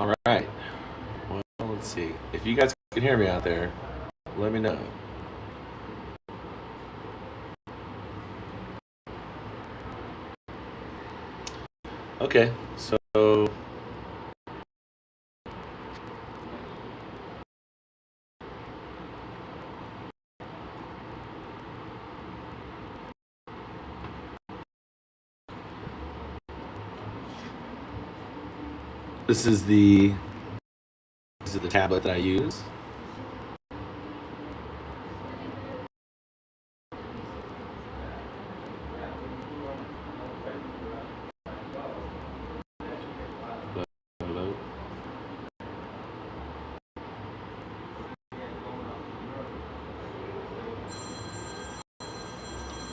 All right. Well, let's see. If you guys can hear me out there, let me know. Okay, so this is the tablet that I use.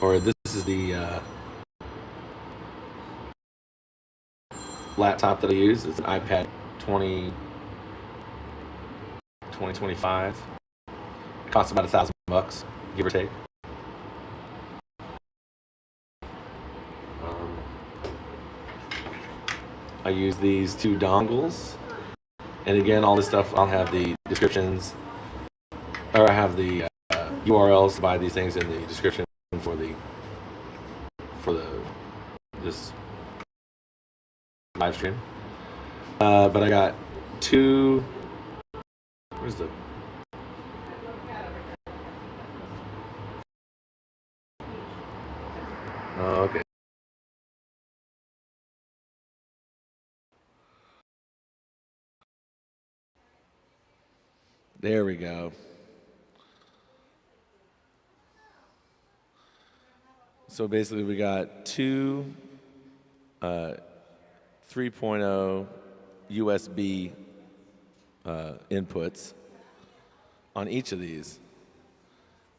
Or this is the laptop that I use. It's an iPad 2025. It costs about $1,000, give or take. I use these two dongles, and again, all this stuff I'll have the descriptions, or I have the URLs to buy these things in the description for this live stream. But I got two. Where's the? Oh, okay. There we go. So basically, we got two 3.0 USB inputs on each of these.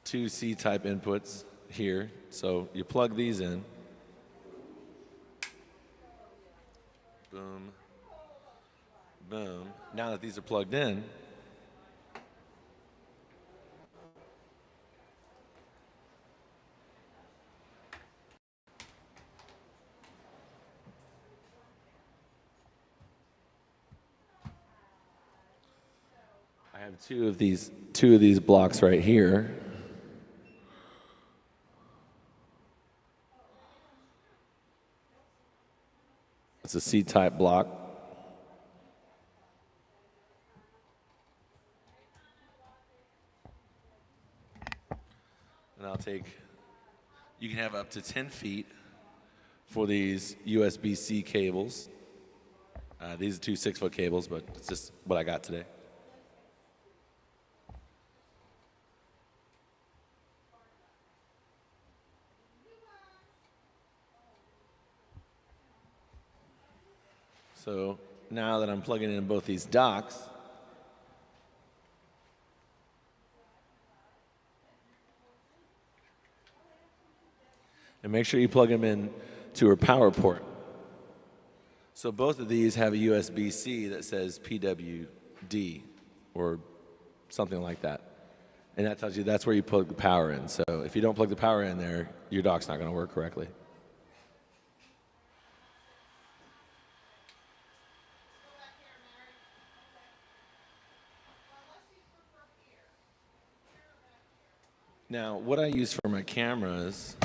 Two C-type inputs here. So you plug these in. Boom. Boom. Now that these are plugged in, I have two of these blocks right here. It's a C-type block. And I'll take, you can have up to 10 feet for these USB-C cables. These are two 6-foot cables, but it's just what I got today. So now that I'm plugging in both these docks, and make sure you plug them in to a power port. So both of these have a USB-C that says PWD or something like that. And that tells you that's where you plug the power in. So if you don't plug the power in there, your dock's not going to work correctly. Now, what I use for my cameras,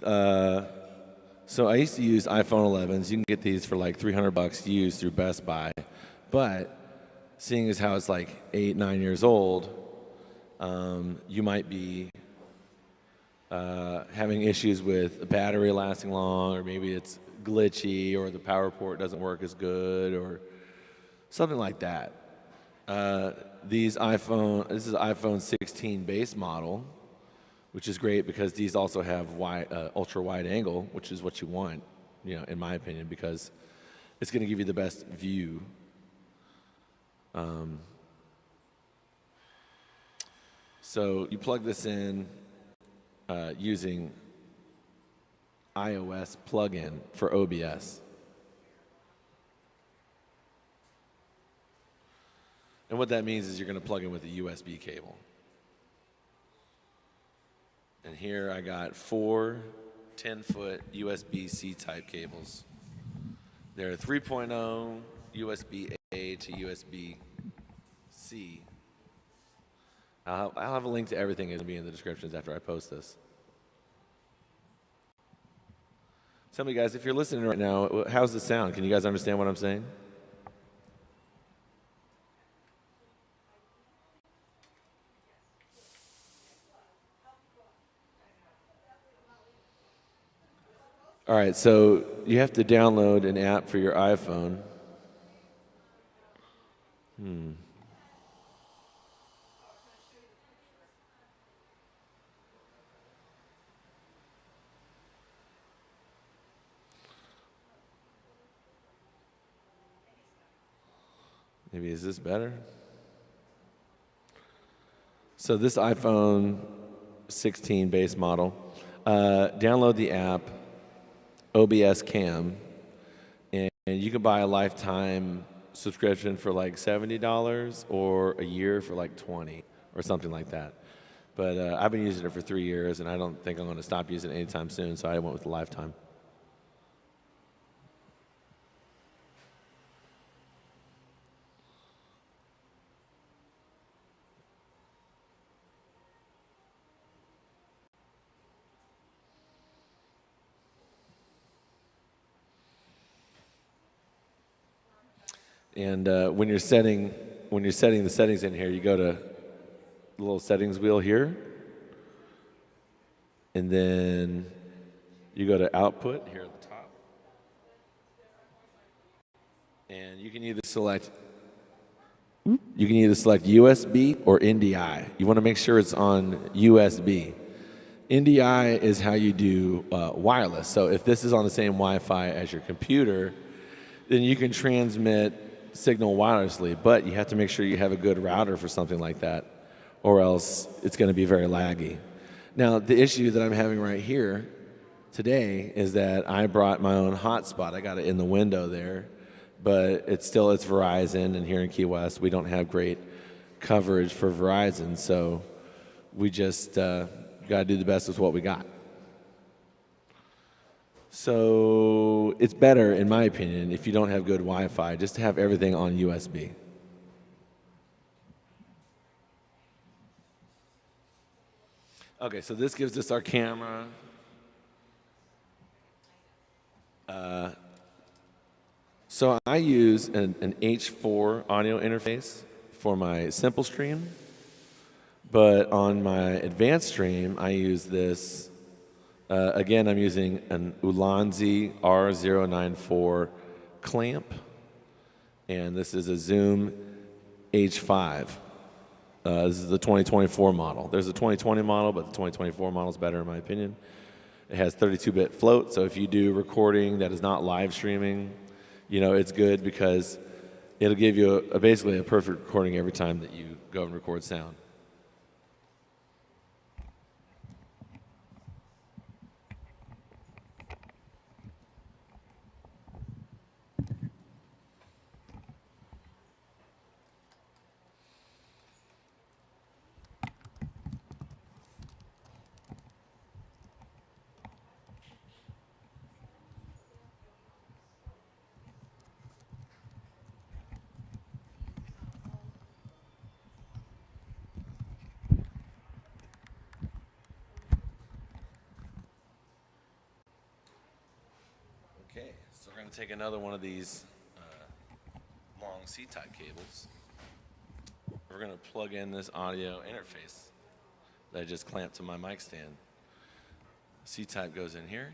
so I used to use iPhone 11s. You can get these for like $300 used through Best Buy. But seeing as how it's like 8, 9 years old, you might be having issues with the battery lasting long, or maybe it's glitchy, or the power port doesn't work as good, or something like that. This is iPhone 16 base model, which is great because these also have ultra wide angle, which is what you want, in my opinion, because it's going to give you the best view. So you plug this in using iOS plugin for OBS. And what that means is you're going to plug in with a USB cable. And here I got 4 10-foot USB-C type cables. They're 3.0 USB-A to USB-C. I'll have a link to everything. It'll be in the descriptions after I post this. Tell me, guys, if you're listening right now, how's the sound? Can you guys understand what I'm saying? All right, so you have to download an app for your iPhone. Maybe is this better? So this iPhone 16 base model, download the app OBS Cam, and you can buy a lifetime subscription for like $70 or a year for like $20 or something like that. But I've been using it for 3 years, and I don't think I'm going to stop using it anytime soon, so I went with the lifetime. And when you're setting the settings in here, you go to the little settings wheel here, and then you go to output here at the top, and you can either select USB or NDI. You want to make sure it's on USB. NDI is how you do wireless. So if this is on the same Wi-Fi as your computer, then you can transmit signal wirelessly, but you have to make sure you have a good router for something like that, or else it's going to be very laggy. Now, the issue that I'm having right here today is that I brought my own hotspot. I got it in the window there, but it's Verizon, and here in Key West, we don't have great coverage for Verizon, so we just got to do the best with what we got. So it's better, in my opinion, if you don't have good Wi-Fi, just to have everything on USB. Okay, so this gives us our camera. So I use an H4 audio interface for my simple stream, but on my advanced stream, I use this. Again, I'm using an Ulanzi R094 clamp, and this is a Zoom H5. This is the 2024 model. There's a 2020 model, but the 2024 model is better in my opinion. It has 32-bit float, so if you do recording that is not live streaming, you know, it's good because it'll give you basically a perfect recording every time that you go and record sound. Okay, so we're going to take another one of these long C-type cables. We're going to plug in this audio interface that I just clamped to my mic stand. C-type goes in here.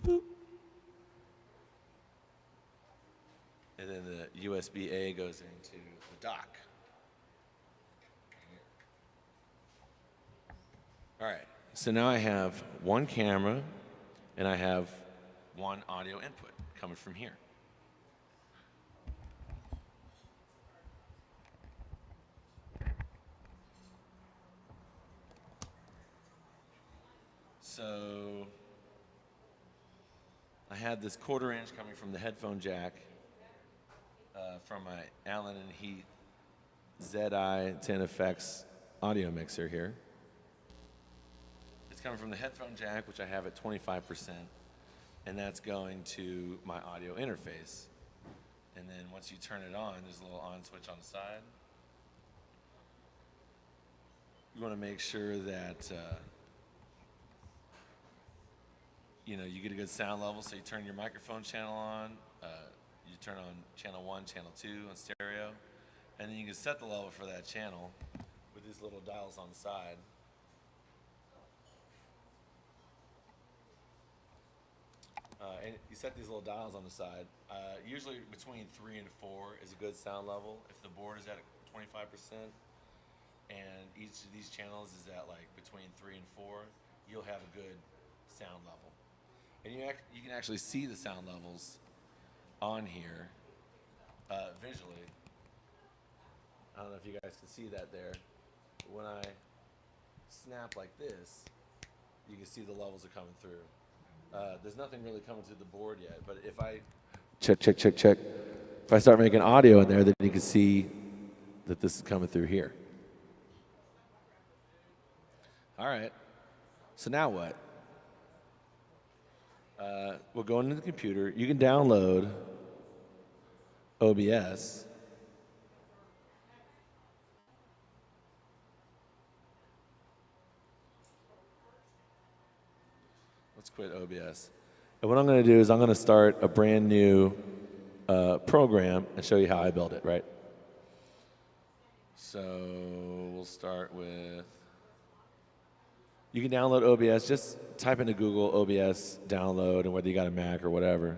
Boop. And then the USB-A goes into the dock. All right, so now I have one camera and I have one audio input coming from here. So I had this 1/4 inch coming from the headphone jack from my Allen & Heath ZI-10FX audio mixer here. It's coming from the headphone jack, which I have at 25%, and that's going to my audio interface. And then once you turn it on, there's a little on switch on the side. You want to make sure that you know, you get a good sound level. So you turn your microphone channel on. You turn on channel 1, channel 2 on stereo, and then you can set the level for that channel with these little dials on the side. And you set these little dials on the side. Usually between 3 and 4 is a good sound level. If the board is at 25%, and each of these channels is at like between 3 and 4, you'll have a good sound level. And you can actually see the sound levels on here visually. I don't know if you guys can see that there. When I snap like this, you can see the levels are coming through. There's nothing really coming through the board yet, but if I check. If I start making audio in there, then you can see that this is coming through here. All right. So now what? We'll go into the computer. You can download OBS. Let's quit OBS. And what I'm going to do is I'm going to start a brand new program and show you how I build it, right? So we'll start with, you can download OBS. Just type into Google OBS download, and whether you got a Mac or whatever.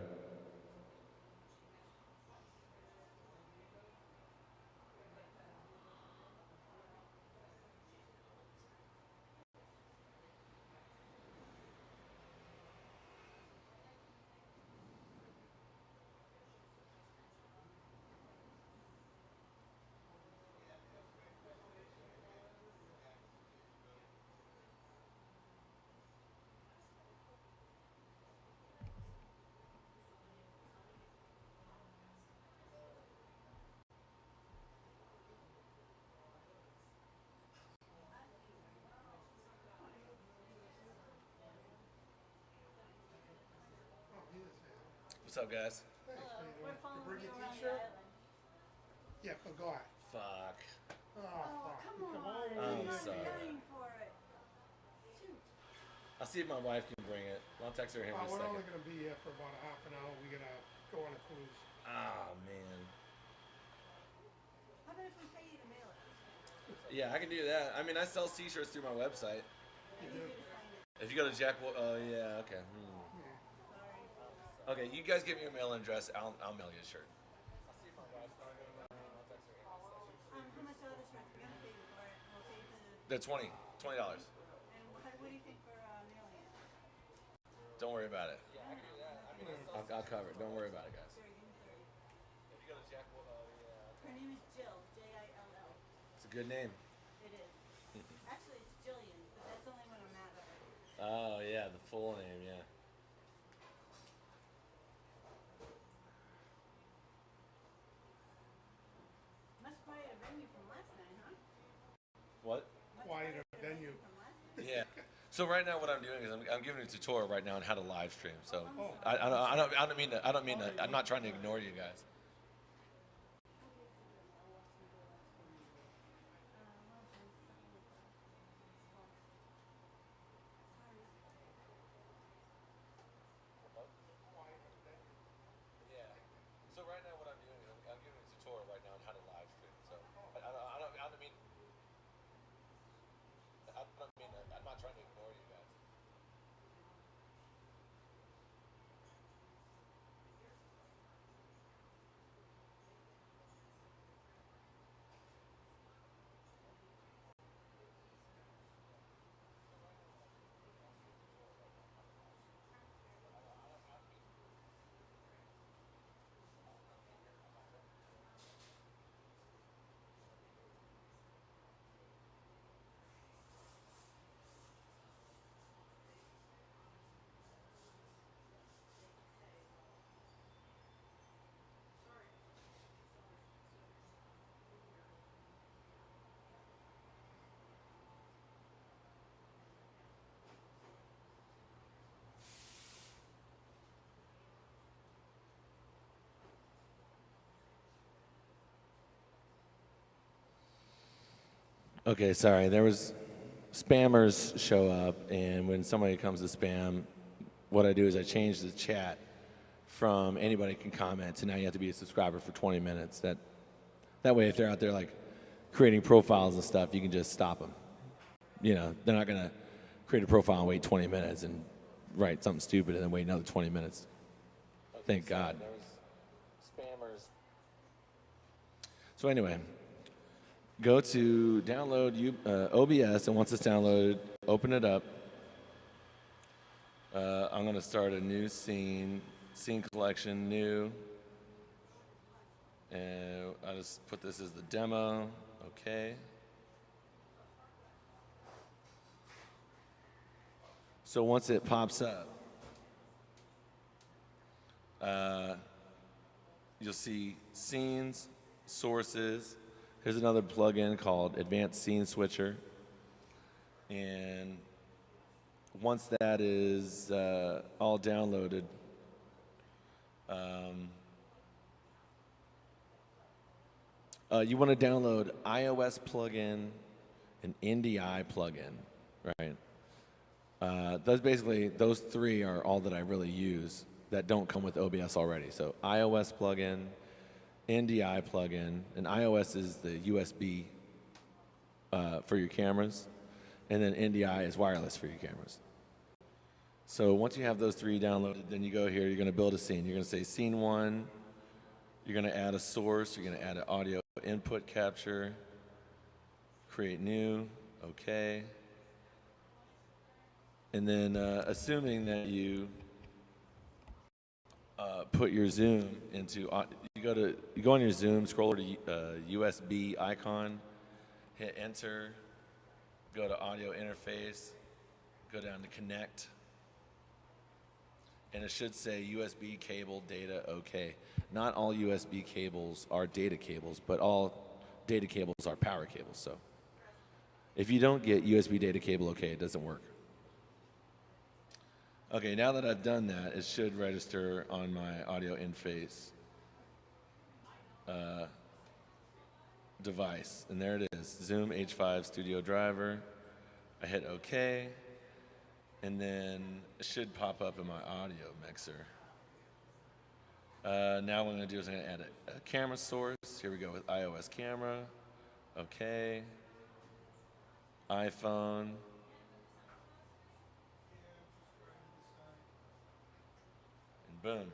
What's up, guys? Bring your t-shirt? Yeah, forgot. Fuck. Oh, fuck. Come I'm on. sorry. Dying for it. Shoot. I'll see if my wife can bring it. I'll text her here in a We're second. only going to be here for about a half an hour. We're going to go on a cruise. Oh, man. How about if we pay you to mail it? Yeah, I can do that. I mean, I sell t-shirts through my website. You do? If you go to Jack, oh yeah, okay. Okay, you guys give me your mail address. I'll mail you a shirt. How much are the shirts? We're gonna pay you for it. We'll pay you for the. They're $20. And what do you think for mailing it? Don't worry about it. Yeah, I can do that. I mean, I'll cover it. Don't worry about it, guys. 30, give me 30. If you go to Jack, Her name is Jill. Jill. it's a good name. It is. Actually, it's Jillian, but that's only when I'm mad at her. Oh yeah, the full name, yeah. Much quieter venue from last night, huh? What? Much Quieter venue. from last night. Yeah. So right now, what I'm doing is I'm giving a tutorial right now on how to live stream. So Oh. I don't mean to. I'm not trying to ignore you guys. Yeah. So right now, what I'm doing is I'm giving a tutorial right now on how to live stream. So I don't mean. I'm not trying to ignore you guys. Okay, sorry. There was spammers show up, and when somebody comes to spam, what I do is I change the chat from anybody can comment to now you have to be a subscriber for 20 minutes. That way, if they're out there like creating profiles and stuff, you can just stop them. You know, they're not gonna create a profile and wait 20 minutes and write something stupid and then wait another 20 minutes. Thank God. There was spammers. So anyway, go to download OBS, and once it's downloaded, open it up. I'm going to start a new scene collection, new. And I'll just put this as the demo, okay. So once it pops up, you'll see scenes, sources. Here's another plugin called Advanced Scene Switcher. And once that is all downloaded, you want to download iOS plugin and NDI plugin, right? Those three are all that I really use that don't come with OBS already. So iOS plugin, NDI plugin, and iOS is the USB for your cameras, and then NDI is wireless for your cameras. So once you have those three downloaded, then you go here, you're going to build a scene. You're going to say scene 1, you're going to add a source, you're going to add an audio input capture, create new, okay. And then assuming that you put your zoom into, you go on your zoom, scroll over to USB icon, hit enter, go to audio interface, go down to connect, and it should say USB cable data okay. Not all USB cables are data cables, but all data cables are power cables. So if you don't get USB data cable okay, it doesn't work. Okay, now that I've done that, it should register on my audio interface device. And there it is, Zoom H5 Studio Driver. I hit OK, and then it should pop up in my audio mixer. Now what I'm going to do is I'm going to add a camera source. Here we go with iOS camera. OK. iPhone. And boom.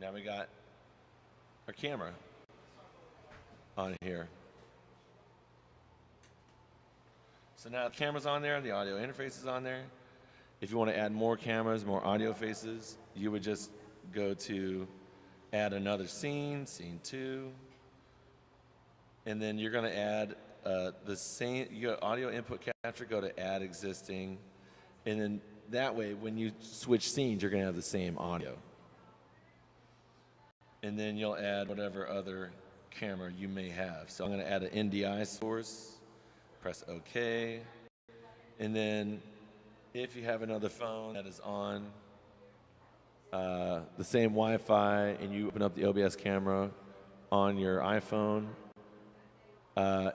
Now we got our camera on here. So now the camera's on there, the audio interface is on there. If you want to add more cameras, more audio faces, you would just go to add another scene, scene 2, and then you're going to add the same, you go audio input capture, go to add existing, and then that way when you switch scenes, you're going to have the same audio. And then you'll add whatever other camera you may have. So I'm going to add an NDI source, press OK, and then if you have another phone that is on the same Wi-Fi and you open up the OBS camera on your iPhone,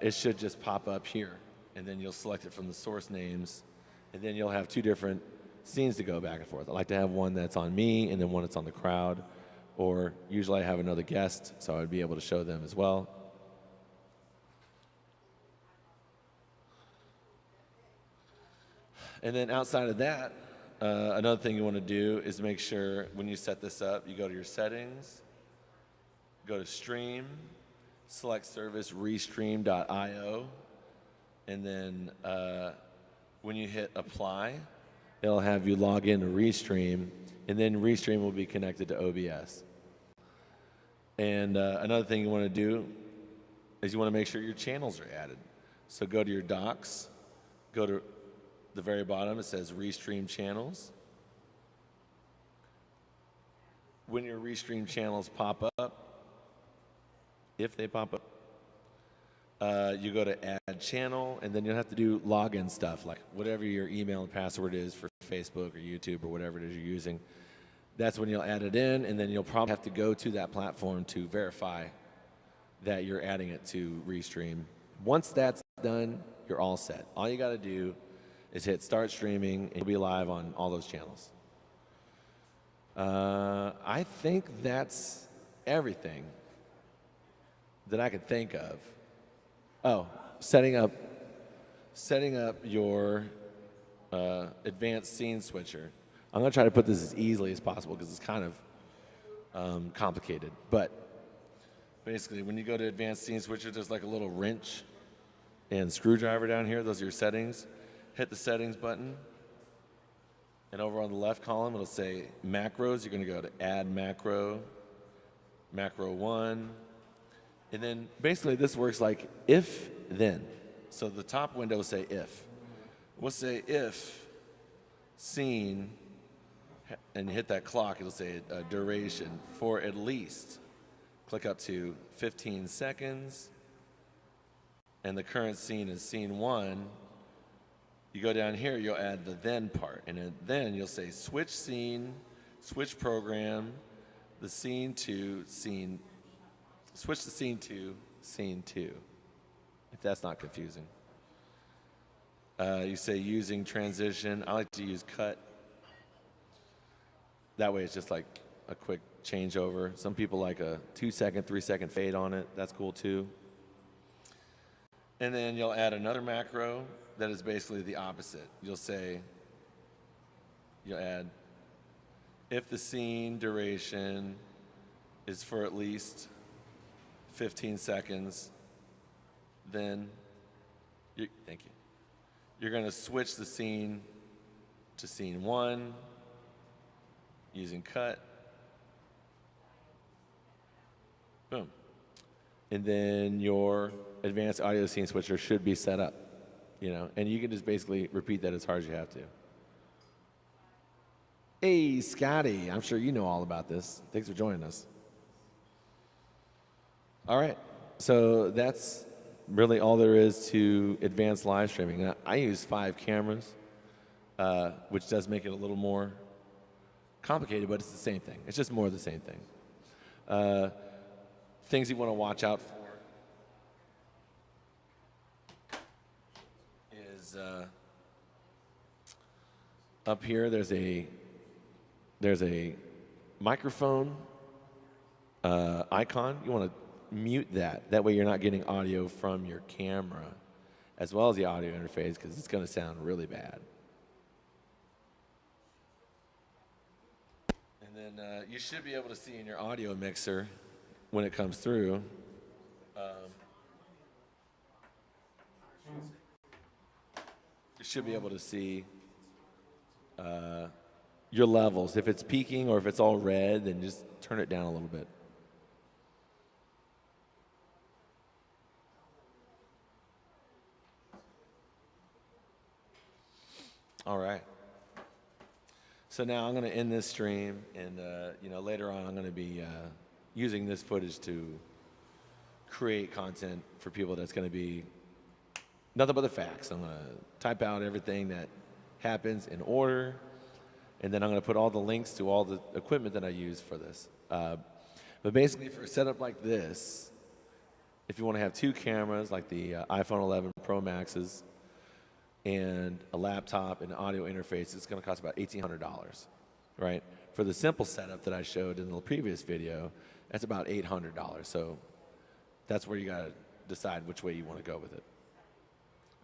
it should just pop up here, and then you'll select it from the source names, and then you'll have two different scenes to go back and forth. I like to have one that's on me and then one that's on the crowd, or usually I have another guest, so I would be able to show them as well. And then outside of that, another thing you want to do is make sure when you set this up, you go to your settings, go to stream, select service restream.io, and then when you hit apply, it'll have you log into Restream, and then Restream will be connected to OBS. And another thing you want to do is you want to make sure your channels are added. So go to your docs, go to the very bottom, it says Restream channels. When your Restream channels pop up, if they pop up, you go to add channel, and then you'll have to do login stuff, like whatever your email and password is for Facebook or YouTube or whatever it is you're using. That's when you'll add it in, and then you'll probably have to go to that platform to verify that you're adding it to Restream Once that's done, you're all set. All you got to do is hit start streaming, and you'll be live on all those channels. I think that's everything that I could think of. Oh, setting up your advanced scene switcher. I'm going to try to put this as easily as possible because it's kind of complicated. But basically, when you go to advanced scene switcher, there's like a little wrench and screwdriver down here. Those are your settings. Hit the settings button. And over on the left column, it'll say macros. You're going to go to add macro, macro 1. And then basically this works like if, then. So the top window will say if. We'll say if scene, and hit that clock, it'll say duration for at least. Click up to 15 seconds. And the current scene is scene 1. You go down here, you'll add the then part. And then you'll say switch scene, switch program, the scene to scene, switch the scene to scene 2, if that's not confusing. You say using transition. I like to use cut. That way it's just like a quick changeover. Some people like a 2-second, 3-second fade on it. That's cool too. And then you'll add another macro that is basically the opposite. You'll add if the scene duration is for at least 15 seconds, then, thank you. You're going to switch the scene to scene 1 using cut. Boom. And then your advanced audio scene switcher should be set up, and you can just basically repeat that as hard as you have to. Hey, Scotty, I'm sure you know all about this. Thanks for joining us. All right, so that's really all there is to advanced live streaming. Now, I use 5 cameras, which does make it a little more complicated, but it's the same thing. It's just more of the same thing. Things you want to watch out for is up here. There's a microphone icon. You want to mute that. That way you're not getting audio from your camera as well as the audio interface, because it's going to sound really bad. And then you should be able to see in your audio mixer when it comes through. You should be able to see your levels. If it's peaking or if it's all red, then just turn it down a little bit. All right. So now I'm going to end this stream, and later on I'm going to be using this footage to create content for people that's going to be nothing but the facts. I'm going to type out everything that happens in order, and then I'm going to put all the links to all the equipment that I use for this. But basically, for a setup like this, if you want to have 2 cameras like the iPhone 11 Pro Maxes and a laptop and an audio interface, it's going to cost about $1,800, right? For the simple setup that I showed in the previous video, that's about $800. So that's where you got to decide which way you want to go with it.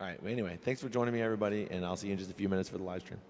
All right, well, anyway, thanks for joining me, everybody, and I'll see you in just a few minutes for the live stream.